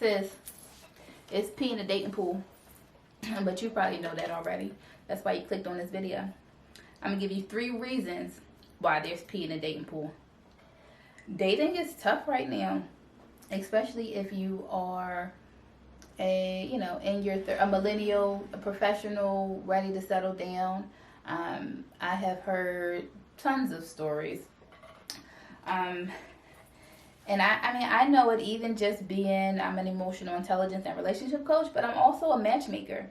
Sis, it's pee in the dating pool. But you probably know that already. That's why you clicked on this video. I'm going to give you 3 reasons why there's pee in the dating pool. Dating is tough right now, especially if you are a millennial, a professional, ready to settle down. I have heard tons of stories. And I know it even just being, I'm an emotional intelligence and relationship coach, but I'm also a matchmaker.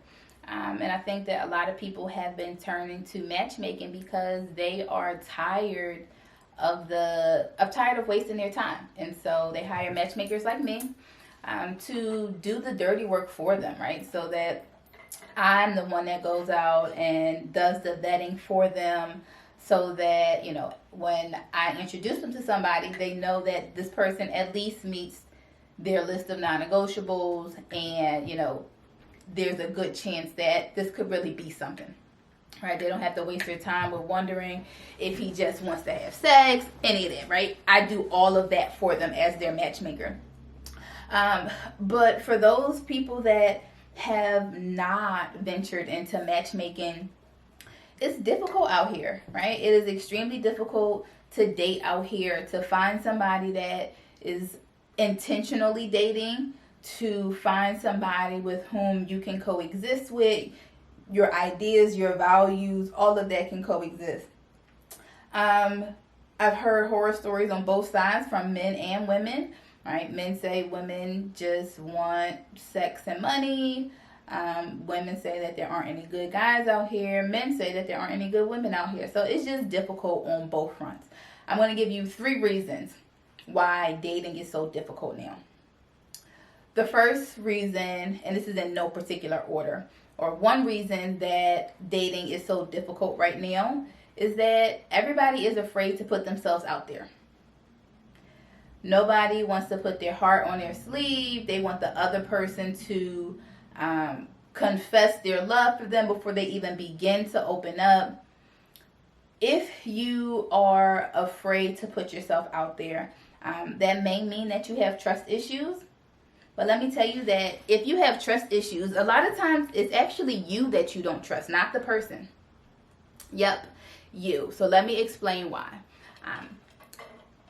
And I think that a lot of people have been turning to matchmaking because they are tired of wasting their time. And so they hire matchmakers like me to do the dirty work for them, right? So that I'm the one that goes out and does the vetting for them, so that, when I introduce them to somebody, they know that this person at least meets their list of non-negotiables, and, there's a good chance that this could really be something, right? They don't have to waste their time with wondering if he just wants to have sex, any of that, right? I do all of that for them as their matchmaker. But for those people that have not ventured into matchmaking, it's difficult out here, right? It is extremely difficult to date out here, to find somebody that is intentionally dating, to find somebody with whom you can coexist with. Your ideas, your values, all of that can coexist. I've heard horror stories on both sides from men and women, right? Men say women just want sex and money. Women say that there aren't any good guys out here. Men say that there aren't any good women out here. So it's just difficult on both fronts. I'm going to give you 3 reasons why dating is so difficult now. The first reason, and this is in no particular order, or one reason that dating is so difficult right now is that everybody is afraid to put themselves out there. Nobody wants to put their heart on their sleeve. They want the other person to confess their love for them before they even begin to open up. If you are afraid to put yourself out there, that may mean that you have trust issues. But let me tell you that if you have trust issues, a lot of times it's actually you that you don't trust, not the person. Yep, you. So let me explain why.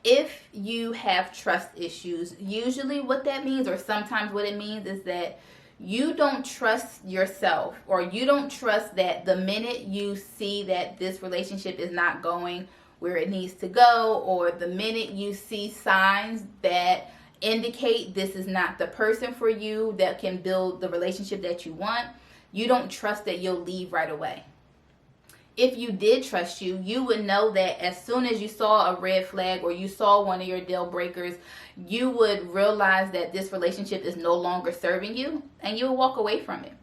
If you have trust issues, usually what that means, or sometimes what it means, is that you don't trust yourself, or you don't trust that the minute you see that this relationship is not going where it needs to go, or the minute you see signs that indicate this is not the person for you that can build the relationship that you want, you don't trust that you'll leave right away. If you did trust you, you would know that as soon as you saw a red flag or you saw one of your deal breakers, you would realize that this relationship is no longer serving you, and you will walk away from it,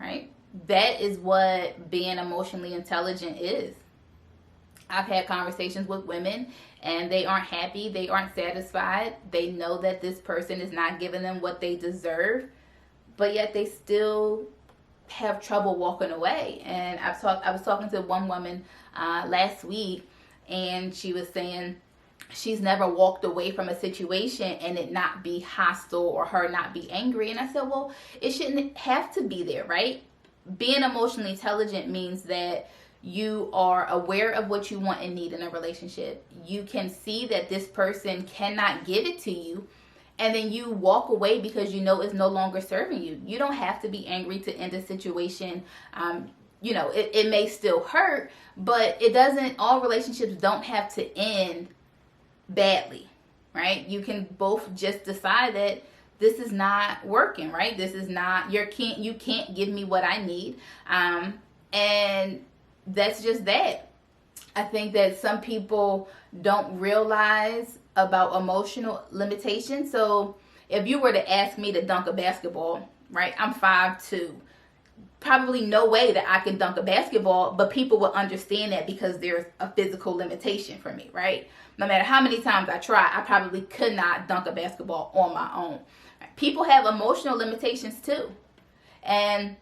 right? That is what being emotionally intelligent is. I've had conversations with women and they aren't happy, they aren't satisfied. They know that this person is not giving them what they deserve, but yet they still have trouble walking away. And I was talking to one woman last week, and she was saying she's never walked away from a situation and it not be hostile or her not be angry. And I said, well, it shouldn't have to be there, right? Being emotionally intelligent means that you are aware of what you want and need in a relationship. You can see that this person cannot give it to you, and then you walk away because you know it's no longer serving you. You don't have to be angry to end a situation. It may still hurt, but it doesn't. All relationships don't have to end badly, right? You can both just decide that this is not working, right? This is not you can't give me what I need, and that's just that. I think that some people don't realize about emotional limitations. So if you were to ask me to dunk a basketball, right? I'm 5'2". Probably no way that I can dunk a basketball, but people will understand that because there's a physical limitation for me, right? No matter how many times I try, I probably could not dunk a basketball on my own. People have emotional limitations too. And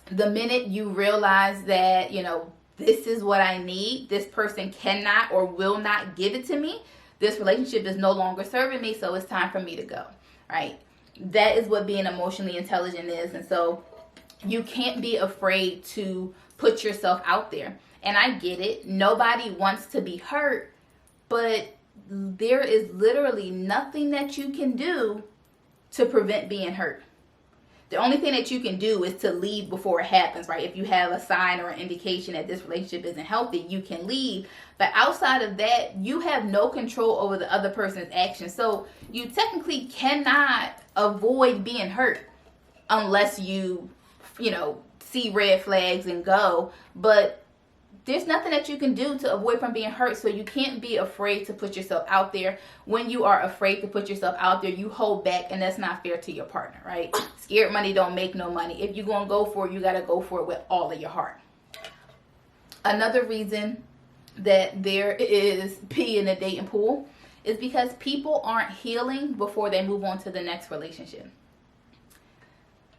the minute you realize that, this is what I need, this person cannot or will not give it to me, this relationship is no longer serving me, so it's time for me to go, right? That is what being emotionally intelligent is. And so you can't be afraid to put yourself out there. And I get it. Nobody wants to be hurt, but there is literally nothing that you can do to prevent being hurt. The only thing that you can do is to leave before it happens, right? If you have a sign or an indication that this relationship isn't healthy, you can leave. But outside of that, you have no control over the other person's actions. So you technically cannot avoid being hurt unless you see red flags and go. But there's nothing that you can do to avoid from being hurt, so you can't be afraid to put yourself out there. When you are afraid to put yourself out there, you hold back, and that's not fair to your partner, right? Scared money don't make no money. If you're going to go for it, you got to go for it with all of your heart. Another reason that there is pee in the dating pool is because people aren't healing before they move on to the next relationship.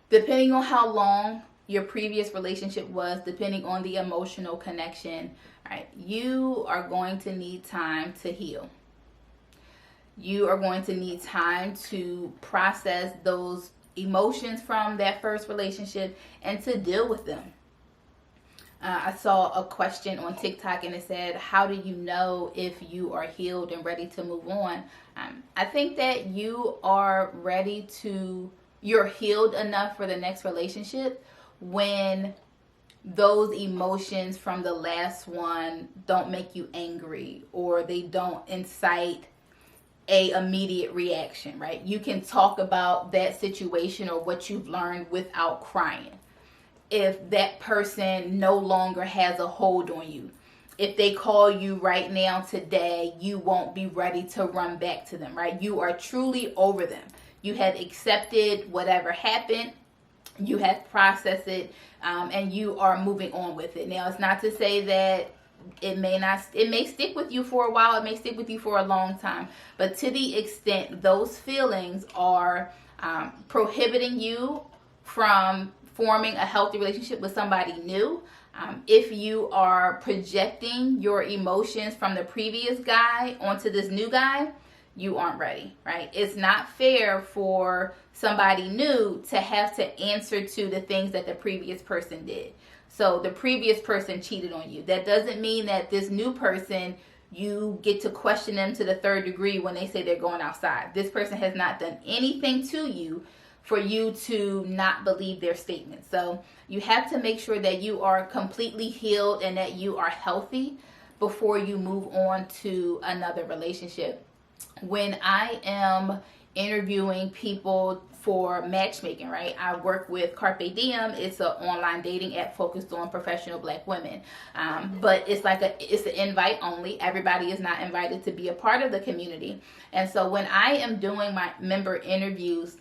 Depending on how long your previous relationship was, depending on the emotional connection, right, you are going to need time to heal. You are going to need time to process those emotions from that first relationship and to deal with them. I saw a question on TikTok and it said, how do you know if you are healed and ready to move on? I think that you are ready to, you're healed enough for the next relationship when those emotions from the last one don't make you angry or they don't incite a immediate reaction, right? You can talk about that situation or what you've learned without crying. If that person no longer has a hold on you, if they call you right now today, you won't be ready to run back to them, right? You are truly over them. You have accepted whatever happened. You have processed it, and you are moving on with it. Now, it's not to say that it may stick with you for a while, it may stick with you for a long time, but to the extent those feelings are prohibiting you from forming a healthy relationship with somebody new, if you are projecting your emotions from the previous guy onto this new guy, you aren't ready, right? It's not fair for somebody new to have to answer to the things that the previous person did. So the previous person cheated on you. That doesn't mean that this new person, you get to question them to the third degree when they say they're going outside. This person has not done anything to you for you to not believe their statement. So you have to make sure that you are completely healed and that you are healthy before you move on to another relationship. When I am interviewing people for matchmaking, right? I work with Carpe Diem. It's an online dating app focused on professional Black women. But it's an invite only. Everybody is not invited to be a part of the community. And so when I am doing my member interviews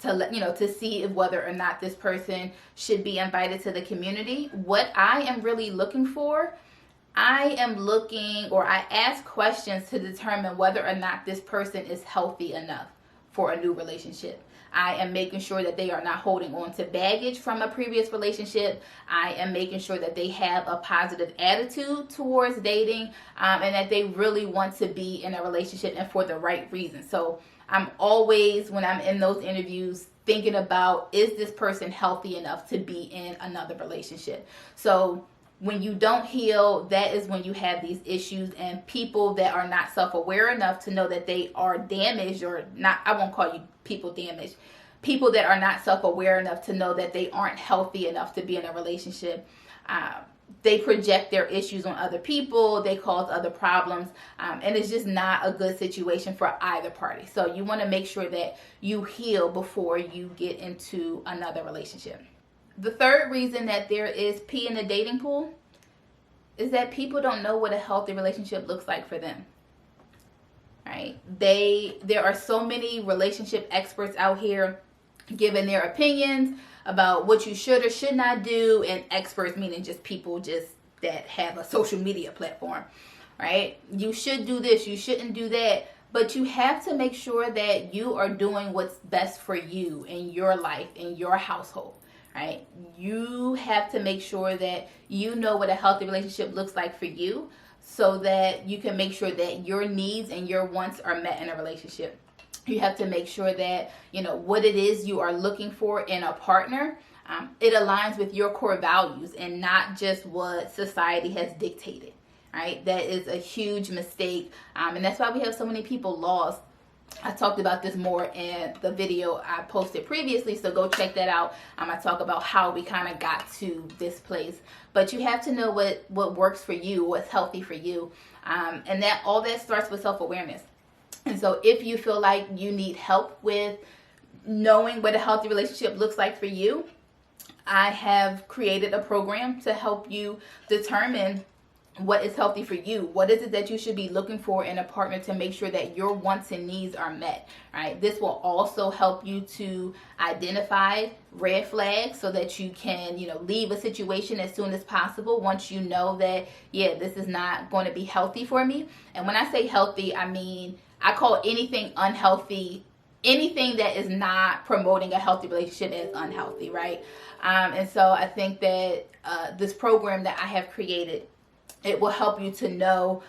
to see if whether or not this person should be invited to the community, what I am really looking for, I ask questions to determine whether or not this person is healthy enough for a new relationship. I am making sure that they are not holding on to baggage from a previous relationship. I am making sure that they have a positive attitude towards dating, and that they really want to be in a relationship and for the right reason. So I'm always, when I'm in those interviews, thinking about, is this person healthy enough to be in another relationship? So when you don't heal, that is when you have these issues, and people that are not self-aware enough to know that they are damaged, or not, I won't call you people damaged, people that are not self-aware enough to know that they aren't healthy enough to be in a relationship, they project their issues on other people, they cause other problems, and it's just not a good situation for either party. So you want to make sure that you heal before you get into another relationship. The third reason that there is pee in the dating pool is that people don't know what a healthy relationship looks like for them. Right? There are so many relationship experts out here giving their opinions about what you should or should not do, and experts meaning just people that have a social media platform, right? You should do this, you shouldn't do that, but you have to make sure that you are doing what's best for you in your life, in your household, right? You have to make sure that you know what a healthy relationship looks like for you, so that you can make sure that your needs and your wants are met in a relationship. You have to make sure that, what it is you are looking for in a partner, it aligns with your core values and not just what society has dictated, right? That is a huge mistake. And that's why we have so many people lost. I talked about this more in the video I posted previously, so go check that out. I talk about how we kind of got to this place. But you have to know what works for you, what's healthy for you. And that all that starts with self-awareness. And so if you feel like you need help with knowing what a healthy relationship looks like for you, I have created a program to help you determine what is healthy for you. What is it that you should be looking for in a partner to make sure that your wants and needs are met, right? This will also help you to identify red flags so that you can, leave a situation as soon as possible once you know that, this is not going to be healthy for me. And when I say healthy, I mean, I call anything unhealthy, anything that is not promoting a healthy relationship as unhealthy, right? And so I think that this program that I have created, it will help you to know,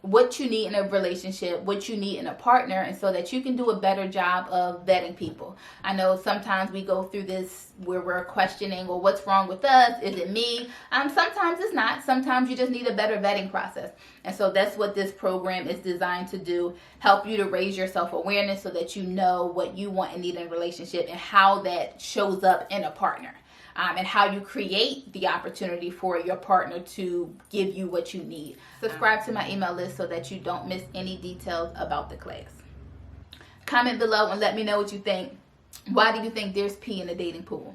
what you need in a relationship, what you need in a partner, and so that you can do a better job of vetting people. I know sometimes we go through this where we're questioning, well, what's wrong with us? Is it me? Sometimes it's not. Sometimes you just need a better vetting process. And so that's what this program is designed to do, help you to raise your self-awareness so that you know what you want and need in a relationship and how that shows up in a partner. And how you create the opportunity for your partner to give you what you need. Subscribe to my email list so that you don't miss any details about the class. Comment below and let me know what you think. Why do you think there's pee in the dating pool?